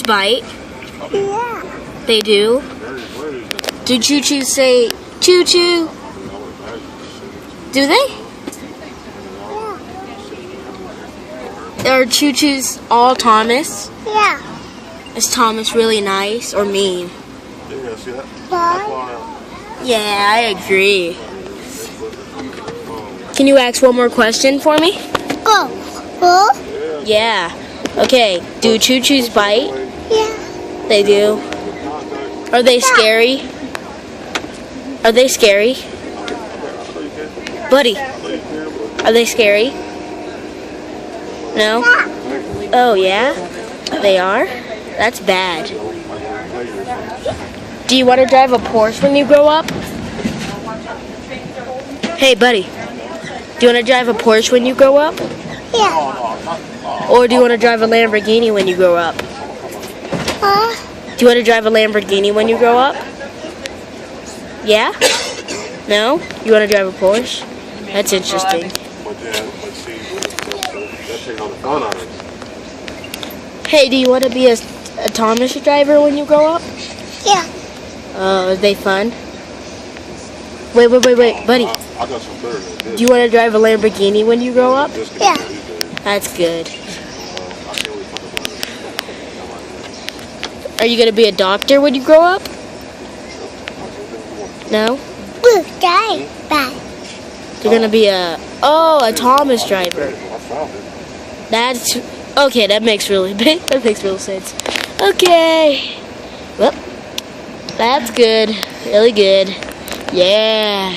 bite? Yeah. They do? Do choo-choos say choo-choo? Do they? Yeah. Are choo-choos all Thomas? Yeah. Is Thomas really nice or mean? Bye. Yeah, I agree. Can you ask one more question for me? Go. Go. Yeah. Okay. Do choo-choos bite? Yeah. They do. Are they scary? Are they scary? Buddy, are they scary? No? Oh, yeah? They are? That's bad. Do you want to drive a Porsche when you grow up? Hey, buddy. Do you want to drive a Porsche when you grow up? Yeah. Or do you want to drive a Lamborghini when you grow up? Do you want to drive a Lamborghini when you grow up? Yeah? No? You want to drive a Porsche? That's interesting. Hey, do you want to be a Thomas driver when you grow up? Yeah. Are they fun? Wait, buddy. Do you want to drive a Lamborghini when you grow up? Yeah. That's good. Are you going to be a doctor when you grow up? No? Blue sky. Bye. You're going to be a Thomas driver. That's, okay, that makes real sense. Okay. Well, that's good. Really good. Yeah.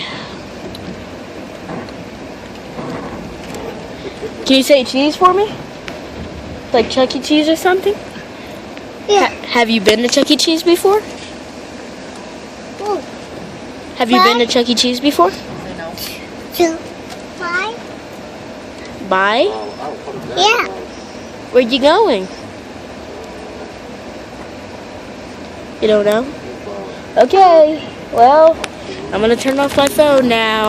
Can you say cheese for me? Like Chuck E. Cheese or something? Yeah. Have you been to Chuck E. Cheese before? Ooh. Have you been to Chuck E. Cheese before? Two. Bye. Bye? Yeah. Where you going? You don't know? Okay. Well, I'm going to turn off my phone now.